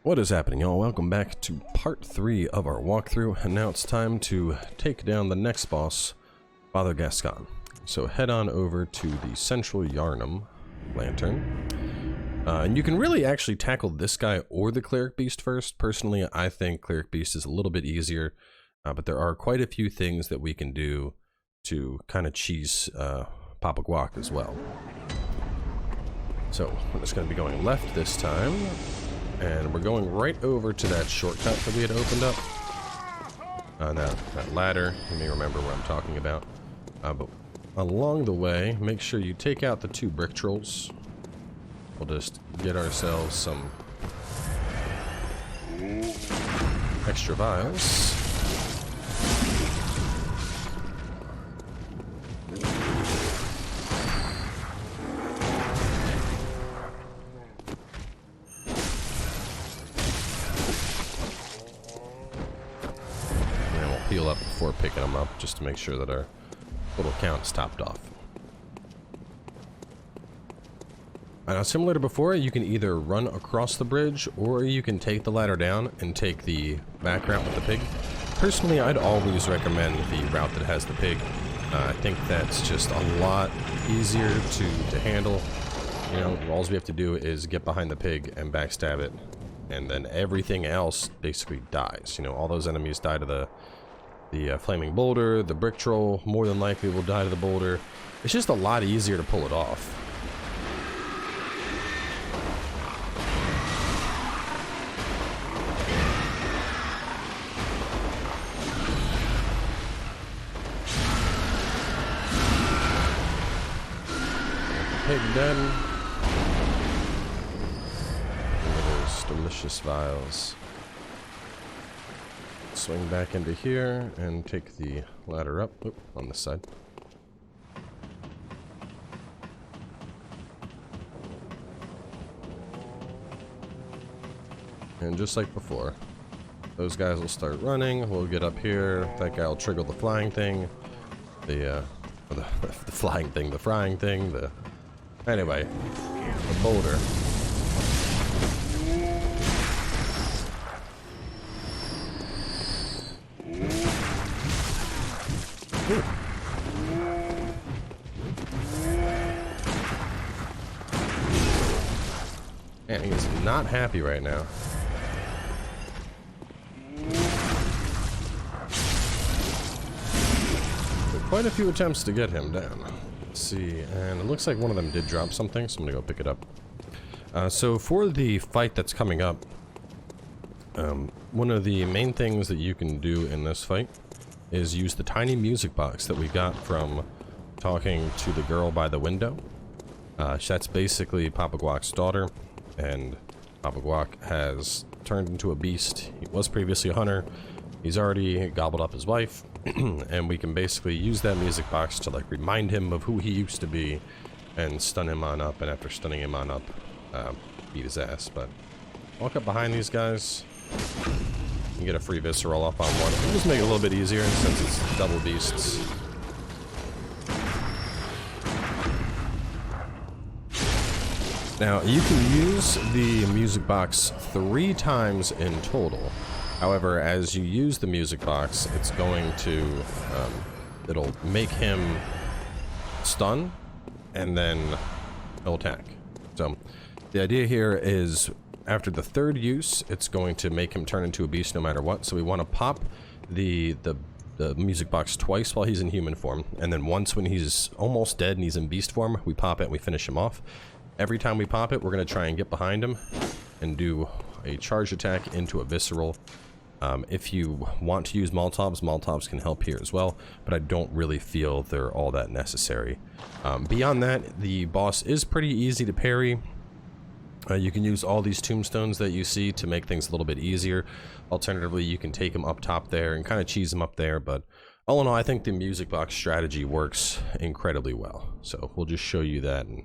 What is happening, y'all? Welcome back to part 3 of our walkthrough, and now it's time to take down the next boss, Father Gascoigne. So head on over to the central Yharnam lantern, and you can really actually tackle this guy or the Cleric Beast first. Personally, I think Cleric Beast is a little bit easier, but there are quite a few things that we can do to kind of cheese Papa Guac as well. So we're just going to be going left this time. And we're going right over to that shortcut that we had opened up. That ladder, you may remember what I'm talking about. But along the way, make sure you take out the 2 brick trolls. We'll just get ourselves some extra vials. Heal up before picking them up, just to make sure that our little count's topped off. Now, similar to before, you can either run across the bridge, or you can take the ladder down and take the back route with the pig. Personally, I'd always recommend the route that has the pig. I think that's just a lot easier to handle. You know, all we have to do is get behind the pig and backstab it, and then everything else basically dies. You know, all those enemies die to the flaming boulder, the brick troll more than likely will die to the boulder. It's just a lot easier to pull it off. Pig dead. Look at those delicious vials. Swing back into here and take the ladder up. Oop, on this side. And just like before, those guys will start running. We'll get up here. That guy will trigger the flying thing. The flying thing, the frying thing. Anyway, the boulder. Man, he's not happy right now. But quite a few attempts to get him down. Let's see, and it looks like one of them did drop something, so I'm gonna go pick it up. So for the fight that's coming up, one of the main things that you can do in this fight is use the tiny music box that we got from talking to the girl by the window. That's basically Papa Guac's daughter, and Papa Guac has turned into a beast. He was previously a hunter. He's already gobbled up his wife, and we can basically use that music box to like remind him of who he used to be and stun him on up, and after stunning him on up, beat his ass. But walk up behind these guys and get a free visceral up on one. It'll just make it a little bit easier since it's double beasts. Now, you can use the music box 3 times in total. However, as you use the music box, it's going to, it'll make him stun, and then he'll attack. So, the idea here is, after the 3rd use, it's going to make him turn into a beast no matter what. So we want to pop the music box twice while he's in human form, and then once when he's almost dead and he's in beast form, we pop it and we finish him off. Every time we pop it, we're going to try and get behind him and do a charge attack into a visceral. If you want to use Molotovs can help here as well, but I don't really feel they're all that necessary. Beyond that, the boss is pretty easy to parry. You can use all these tombstones that you see to make things a little bit easier. Alternatively, you can take them up top there and kind of cheese them up there, but all in all, I think the music box strategy works incredibly well. So we'll just show you that and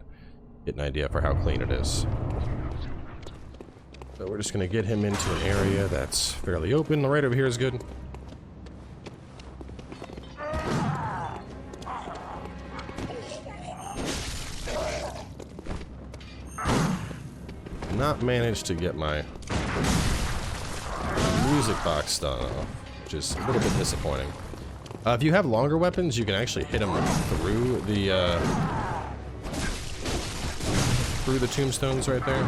get an idea for how clean it is. So we're just going to get him into an area that's fairly open. The right over here is good. not managed to get my music box stuff, which is a little bit disappointing. If you have longer weapons, you can actually hit them through the tombstones right there.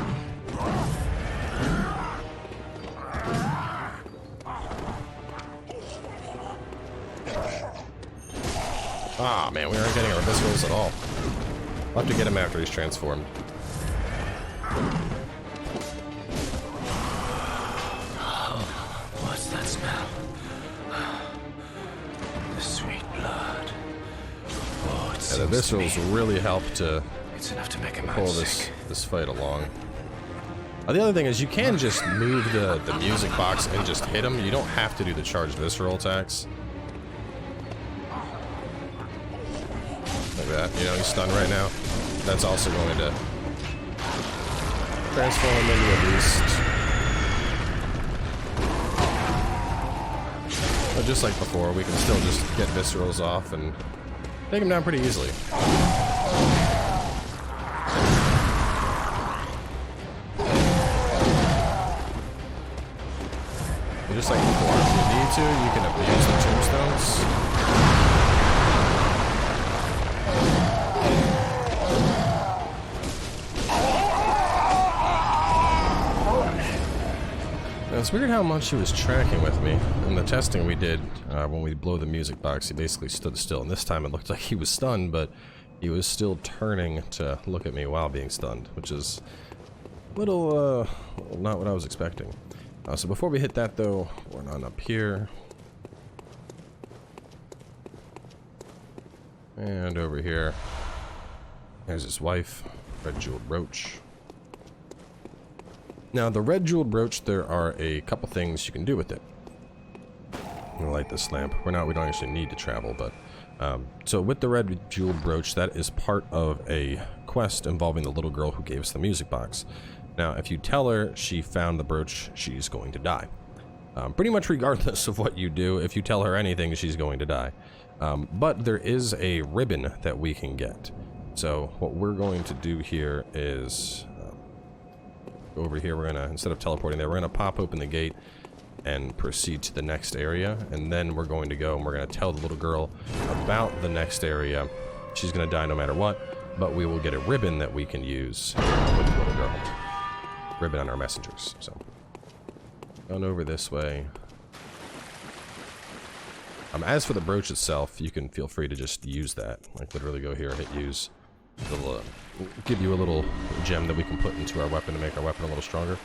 Ah, man, we aren't getting our viscerals at all. We'll have to get him after he's transformed. What's that smell? The sweet blood. Oh, Yeah, the viscerals really help to it's enough to make him pull this fight along. The other thing is you can just move the music box and just hit him. You don't have to do the charged visceral attacks. Like that. You know, he's stunned right now. That's also going to transform him into a beast. But just like before, we can still just get viscerals off and take him down pretty easily. And just like before, if you need to, you can abuse the tombstones. It's weird how much he was tracking with me. In the testing we did, when we blow the music box, he basically stood still. And this time it looked like he was stunned, but he was still turning to look at me while being stunned, which is a little, not what I was expecting. So before we hit that, though, we're not up here. And over here, there's his wife, red jeweled brooch. Now, the red jeweled brooch, there are a couple things you can do with it. I'm gonna light this lamp. We don't actually need to travel, but so with the red jeweled brooch, that is part of a quest involving the little girl who gave us the music box. Now, if you tell her she found the brooch, she's going to die. Pretty much regardless of what you do, if you tell her anything, she's going to die. But there is a ribbon that we can get. So what we're going to do here is over here, we're gonna, instead of teleporting there, we're gonna pop open the gate and proceed to the next area, and then we're going to go and we're gonna tell the little girl about the next area. She's gonna die no matter what, but we will get a ribbon that we can use with the little girl. Ribbon on our messengers. So going over this way. As for the brooch itself, you can feel free to just use that. Like literally go here, hit use. It'll give you a little gem that we can put into our weapon to make our weapon a little stronger.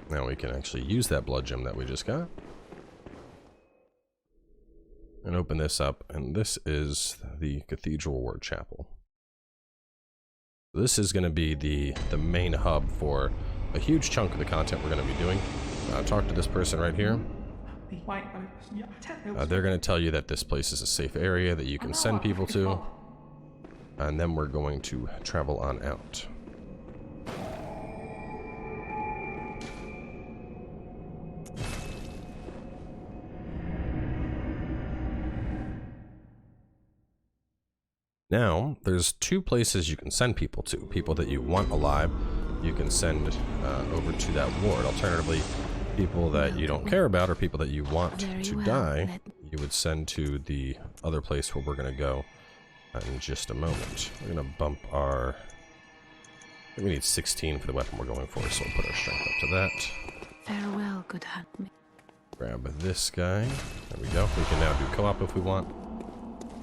Now we can actually use that blood gem that we just got. And open this up, and this is the Cathedral Ward Chapel. This is going to be the main hub for a huge chunk of the content we're going to be doing. Talk to this person right here. They're going to tell you that this place is a safe area that you can send people to, and then we're going to travel on out. Now, there's two places you can send people to. People that you want alive, you can send over to that ward. Alternatively, people that you don't care about or people that you want to die, you would send to the other place where we're going to go in just a moment. We're going to bump our... I think we need 16 for the weapon we're going for, so we'll put our strength up to that. Farewell, good huntsman. Grab this guy. There we go. We can now do co-op if we want.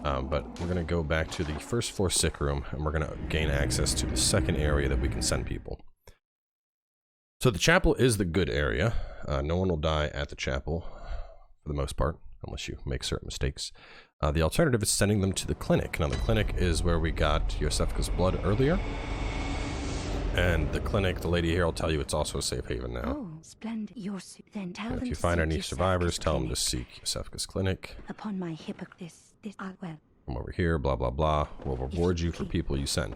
But we're going to go back to the first floor sick room, and we're going to gain access to the second area that we can send people. So the chapel is the good area. No one will die at the chapel, for the most part, unless you make certain mistakes. The alternative is sending them to the clinic. Now the clinic is where we got Yosefka's blood earlier. And the clinic, the lady here will tell you it's also a safe haven now. Oh, splendid. Then tell them if you to find seek any survivors, Yosefka's tell them to clinic. seek Yosefka's clinic. Upon my hip, this well. Come over here, blah, blah, blah. We'll reward you for people you send.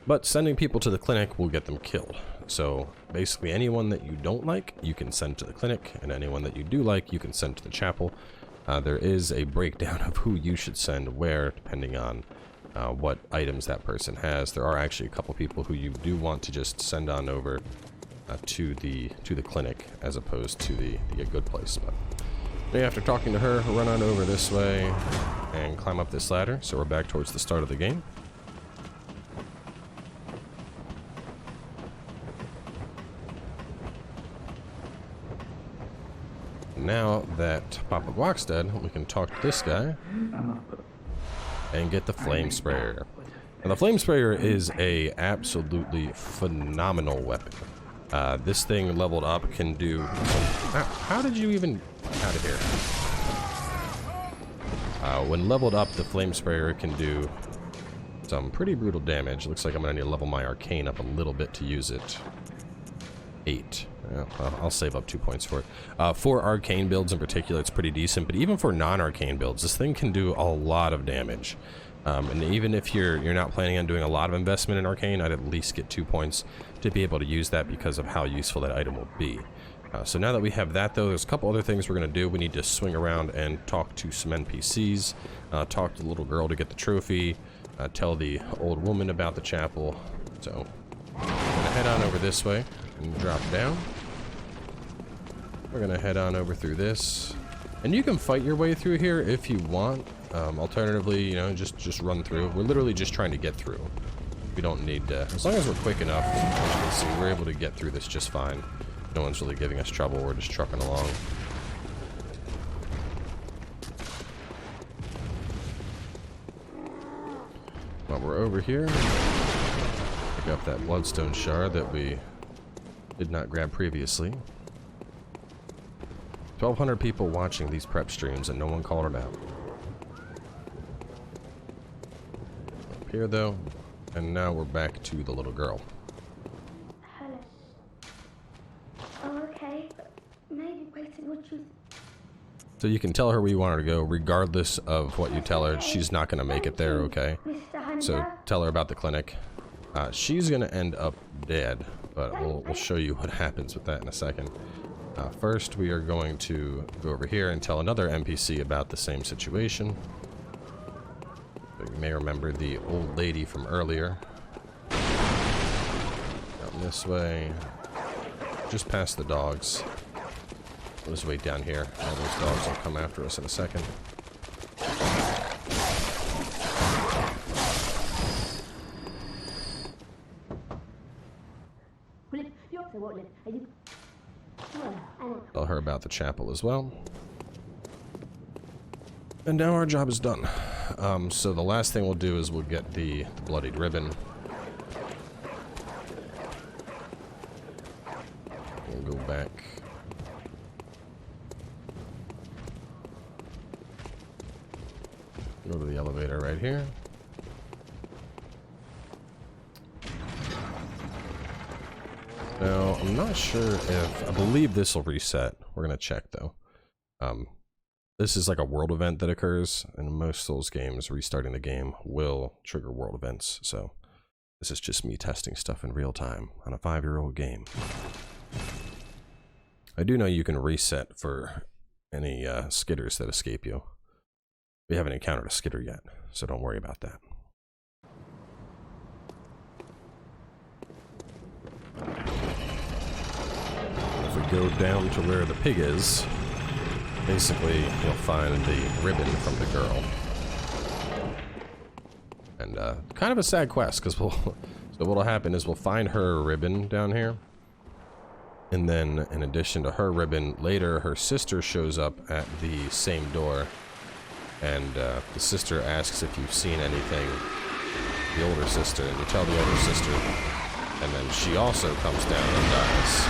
But sending people to the clinic will get them killed. So basically anyone that you don't like, you can send to the clinic, and anyone that you do like, you can send to the chapel. There is a breakdown of who you should send where, depending on what items that person has. There are actually a couple people who you do want to just send on over to the clinic, as opposed to the good place. But after talking to her, run on over this way and climb up this ladder. So we're back towards the start of the game. Now that Papa Guac's dead, we can talk to this guy and get the flamesprayer. Now, the flamesprayer is a absolutely phenomenal weapon. This thing leveled up can do... How did you even... out of here? When leveled up, the flamesprayer can do some pretty brutal damage. Looks like I'm gonna need to level my arcane up a little bit to use it. 8. I'll save up 2 points for it. For arcane builds in particular, it's pretty decent, but even for non-arcane builds, this thing can do a lot of damage. And even if you're not planning on doing a lot of investment in arcane, I'd at least get 2 points to be able to use that because of how useful that item will be. So now that we have that, though, there's a couple other things we're going to do. We need to swing around and talk to some NPCs, talk to the little girl to get the trophy, tell the old woman about the chapel. So we're going to head on over this way and drop down. We're going to head on over through this. And you can fight your way through here if you want. Alternatively, you know, just run through. We're literally just trying to get through. We don't need to... As long as we're quick enough, as you can see, we're able to get through this just fine. No one's really giving us trouble. We're just trucking along. While we're over here, pick up that bloodstone shard that we did not grab previously. 1,200 people watching these prep streams and no one called it out. Up here though, and now we're back to the little girl. Hello. Oh, okay. Maybe waiting what you... So you can tell her where you want her to go, regardless of what you tell her. She's not going to make it there, okay? So tell her about the clinic. She's going to end up dead, but we'll show you what happens with that in a second. First, we are going to go over here and tell another NPC about the same situation. You may remember the old lady from earlier. Down this way. Just past the dogs. We'll just wait down here. All those dogs will come after us in a second. Tell her about the chapel as well. And now our job is done. So the last thing we'll do is we'll get the bloodied ribbon. We'll go back. Go to the elevator right here. Now, I'm not sure if... I believe this will reset. We're going to check, though. This is like a world event that occurs. In most Souls games, restarting the game will trigger world events. So, this is just me testing stuff in real time on a 5-year-old game. I do know you can reset for any skitters that escape you. We haven't encountered a skitter yet, so don't worry about that. If we go down to where the pig is, basically you'll find the ribbon from the girl. And kind of a sad quest, because so what'll happen is we'll find her ribbon down here. And then, in addition to her ribbon, later her sister shows up at the same door. And the sister asks if you've seen anything, the older sister, and you tell the older sister, and then she also comes down and dies.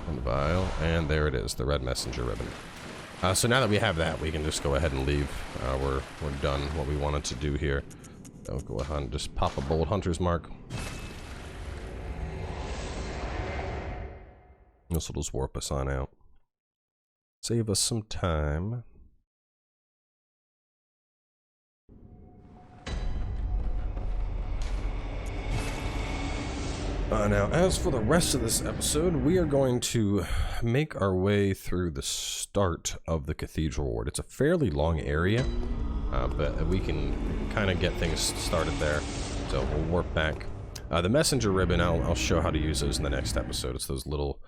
And the vial, and there it is, the red messenger ribbon. So now that we have that, we can just go ahead and leave. We're done what we wanted to do here. I'll go ahead and just pop a bold hunter's mark. This will just warp us on out. Save us some time. Now, as for the rest of this episode, we are going to make our way through the start of the Cathedral Ward. It's a fairly long area, but we can kind of get things started there. So we'll warp back. The messenger ribbon, I'll show how to use those in the next episode. It's those little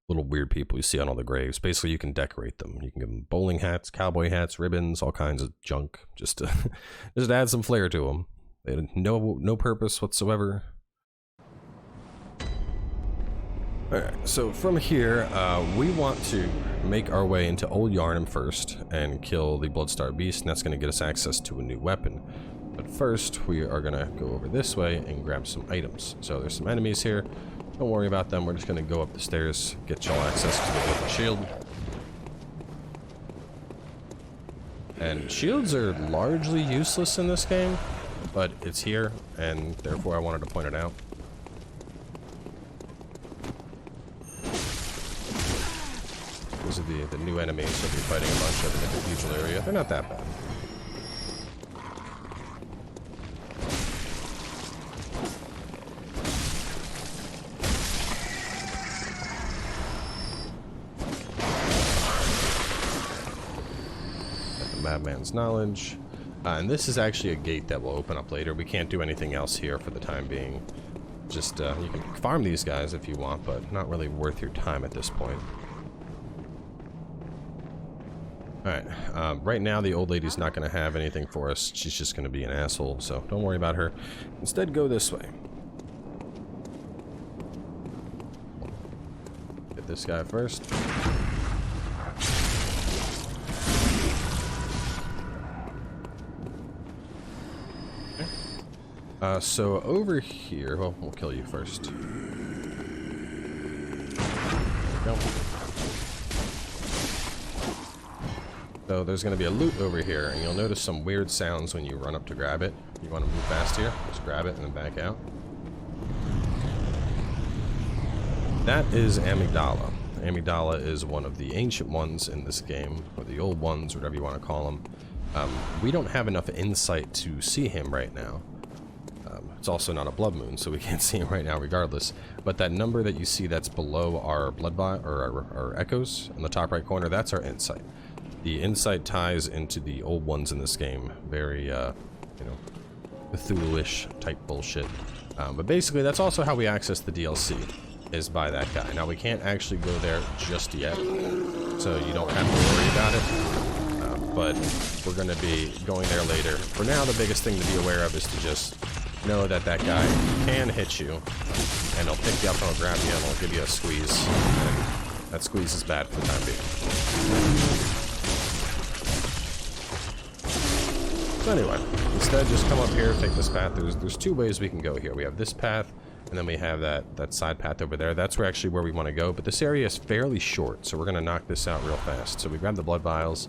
weird people you see on all the graves. Basically, you can decorate them. You can give them bowling hats, cowboy hats, ribbons, all kinds of junk, just to add some flair to them. They had no purpose whatsoever. Alright, so from here, we want to make our way into Old Yharnam first and kill the Bloodstar Beast, and that's going to get us access to a new weapon. But first, we are going to go over this way and grab some items. So there's some enemies here. Don't worry about them. We're just going to go up the stairs, get y'all access to the wooden shield. And shields are largely useless in this game, but it's here, and therefore I wanted to point it out. These are the new enemies that we're fighting a bunch of in the cathedral area. They're not that bad. Got the Madman's Knowledge. And this is actually a gate that will open up later. We can't do anything else here for the time being. Just, you can farm these guys if you want, but not really worth your time at this point. Alright, right now the old lady's not going to have anything for us. She's just going to be an asshole, so don't worry about her. Instead, go this way. Get this guy first. Okay. So over here, well, we'll kill you first. There we go. So there's going to be a loot over here, and you'll notice some weird sounds when you run up to grab it. You want to move fast here, just grab it and then back out. That is Amygdala. Amygdala is one of the ancient ones in this game, or the old ones, whatever you want to call them. We don't have enough insight to see him right now. It's also not a blood moon, so we can't see him right now regardless. But that number that you see that's below our our echoes in the top right corner, that's our insight. The insight ties into the old ones in this game. Very, you know, Cthulhu-ish type bullshit. But basically, that's also how we access the DLC, is by that guy. Now, we can't actually go there just yet, so you don't have to worry about it. But we're going to be going there later. For now, the biggest thing to be aware of is to just know that that guy can hit you, and he'll pick you up and he'll grab you and he'll give you a squeeze. And that squeeze is bad for the time being. So anyway, instead just come up here, take this path. There's two ways we can go here. We have this path, and then we have that side path over there. That's actually where we want to go, but this area is fairly short, so we're going to knock this out real fast. So we grab the blood vials.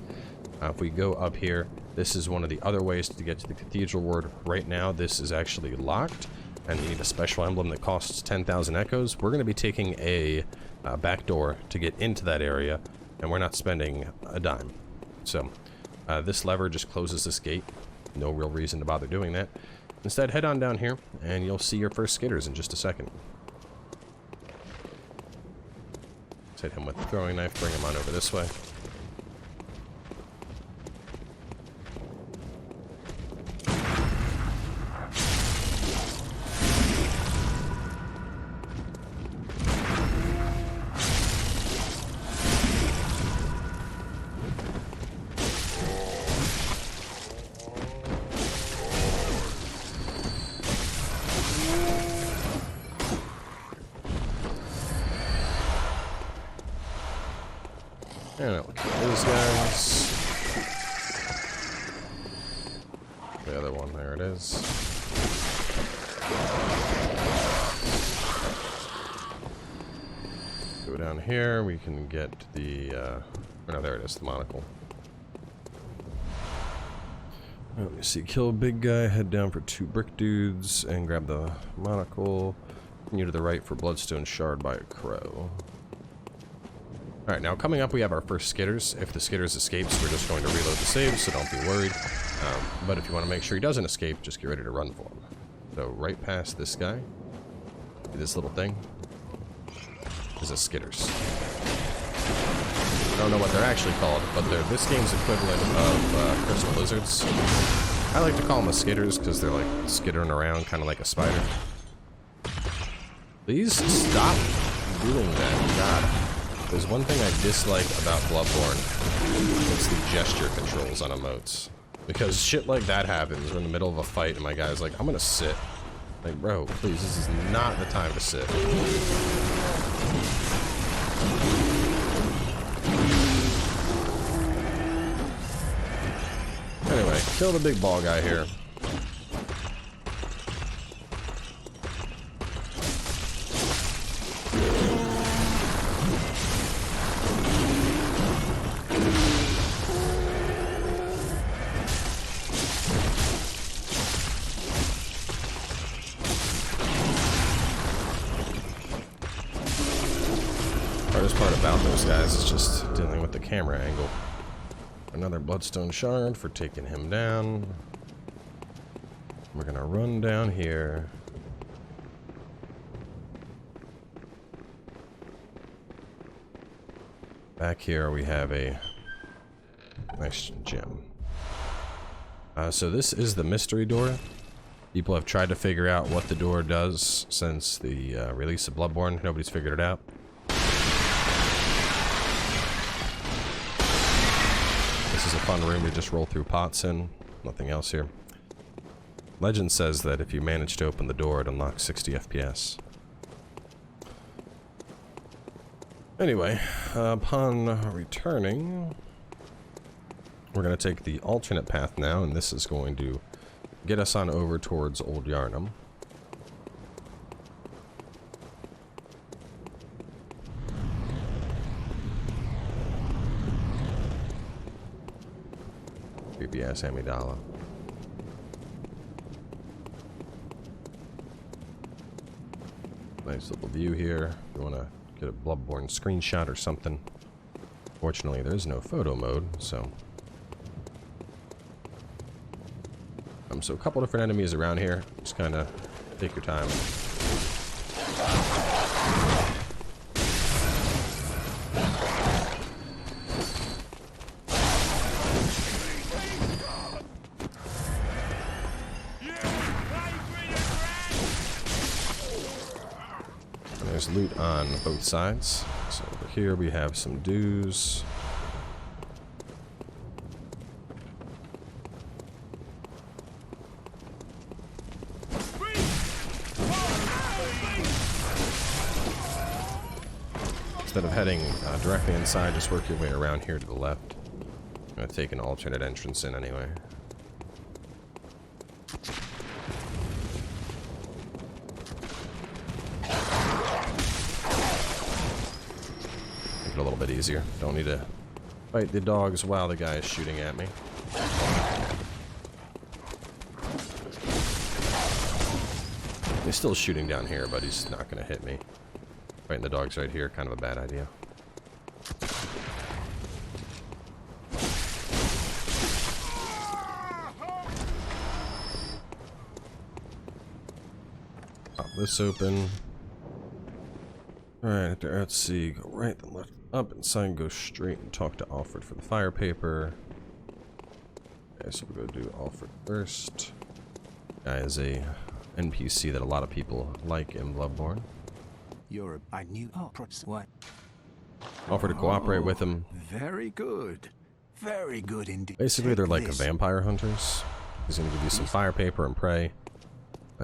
If we go up here, this is one of the other ways to get to the Cathedral Ward. Right now, this is actually locked, and you need a special emblem that costs 10,000 echoes. We're going to be taking a back door to get into that area, and we're not spending a dime. So this lever just closes this gate. No real reason to bother doing that. Instead, head on down here, and you'll see your first Skitters in just a second. Let's hit him with the throwing knife, bring him on over this way. And I'll kill those guys. The other one, there it is. Go down here, we can get the, no, there it is, the monocle. Let me see, kill a big guy, head down for 2 brick dudes, and grab the monocle. Continue to the right for Bloodstone Shard by a crow. Alright, now coming up we have our first Skitters. If the Skitters escapes, we're just going to reload the save, so don't be worried. But if you want to make sure he doesn't escape, just get ready to run for him. So right past this guy, this little thing, is a Skitters. I don't know what they're actually called, but they're this game's equivalent of crystal lizards. I like to call them a Skitters because they're like skittering around, kind of like a spider. Please stop doing that, God. There's one thing I dislike about Bloodborne. It's the gesture controls on emotes. Because shit like that happens. We're in the middle of a fight and my guy's like, I'm gonna sit. Like, bro, please, this is not the time to sit. Anyway, kill the big ball guy here. Hardest part about those guys is just dealing with the camera angle. Another bloodstone shard for taking him down. We're gonna run down here. Back here we have a nice gem. So this is the mystery door. People have tried to figure out what the door does since the release of Bloodborne. Nobody's figured it out. This is a fun room to just roll through pots in. Nothing else here. Legend says that if you manage to open the door, it unlocks 60 FPS. Anyway, upon returning, we're going to take the alternate path now, and this is going to get us on over towards Old Yharnam. Creepy ass Amygdala. Nice little view here. If you want to get a Bloodborne screenshot or something. Fortunately, there's no photo mode, so. So a couple different enemies around here. Just kind of take your time. There's loot on both sides. So over here we have some dues. Instead of heading directly inside, just work your way around here to the left. I'm going to take an alternate entrance in anyway. A little bit easier. Don't need to fight the dogs while the guy is shooting at me. He's still shooting down here, but he's not going to hit me. Fighting the dogs right here, kind of a bad idea. Pop this open. Alright, let's see. Go right, then left, up, inside, go straight and talk to Alfred for the fire paper. Okay, so we'll go do Alfred first. Guy is a NPC that a lot of people like in Bloodborne. I knew. Oh, what? Offer to cooperate with him. Very good. Very good indeed. Basically, they're like vampire hunters. He's going to give you some fire paper and prey.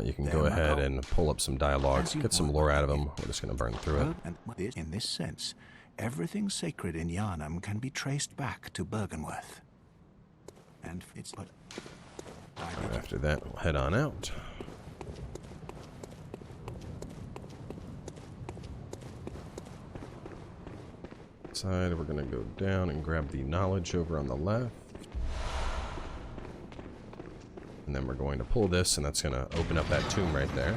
You can go ahead and pull up some dialogue, get some lore out of them. We're just going to burn through it. And in this sense, everything sacred in Yharnam can be traced back to Byrgenwerth. And it's but after that, we'll head on out. Side, we're going to go down and grab the knowledge over on the left. And then we're going to pull this, and that's going to open up that tomb right there.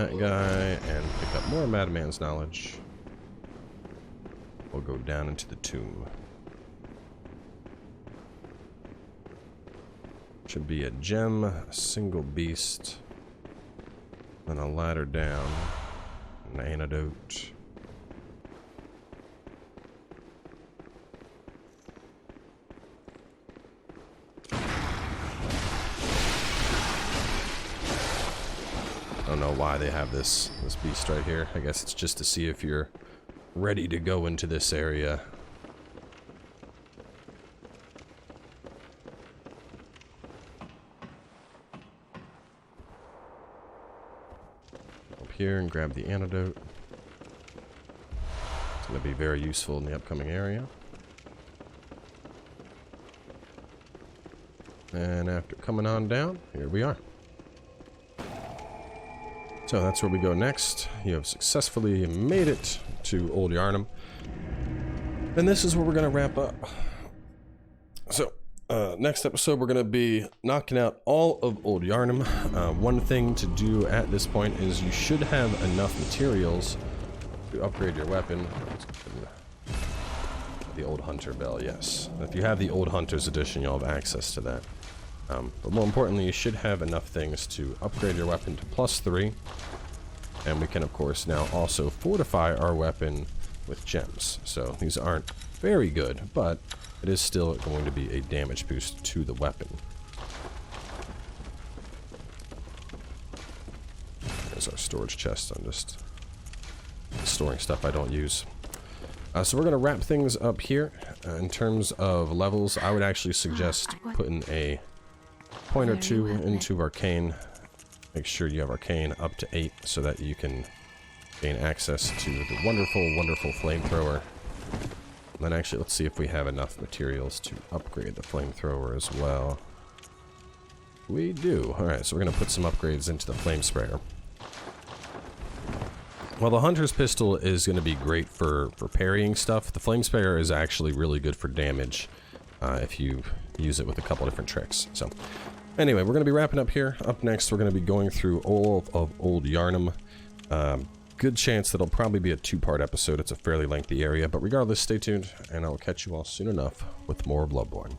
that guy and pick up more Madman's knowledge. We'll go down into the tomb. Should be a gem, a single beast, then a ladder down, an antidote. I don't know why they have this beast right here. I guess it's just to see if you're ready to go into this area. Up here and grab the antidote. It's going to be very useful in the upcoming area. And after coming on down, here we are. So that's where we go next. You have successfully made it to Old Yharnam. And this is where we're going to wrap up. So, next episode we're going to be knocking out all of Old Yharnam. One thing to do at this point is you should have enough materials to upgrade your weapon. The Old Hunter Bell, yes. If you have the Old Hunter's Edition, you'll have access to that. But more importantly, you should have enough things to upgrade your weapon to +3. And we can, of course, now also fortify our weapon with gems. So these aren't very good, but it is still going to be a damage boost to the weapon. There's our storage chest. I'm just storing stuff I don't use. So we're going to wrap things up here. In terms of levels, I would actually suggest putting a point or two into Arcane. Make sure you have Arcane up to 8 so that you can gain access to the wonderful, wonderful flamethrower. And then actually, let's see if we have enough materials to upgrade the flamethrower as well. We do. Alright, so we're going to put some upgrades into the flamesprayer. Well, the Hunter's Pistol is going to be great for parrying stuff. The flamesprayer is actually really good for damage if you use it with a couple different tricks. So, anyway, we're going to be wrapping up here. Up next, we're going to be going through all of Old Yharnam. Good chance that it'll probably be a 2-part episode. It's a fairly lengthy area, but regardless, stay tuned, and I'll catch you all soon enough with more Bloodborne.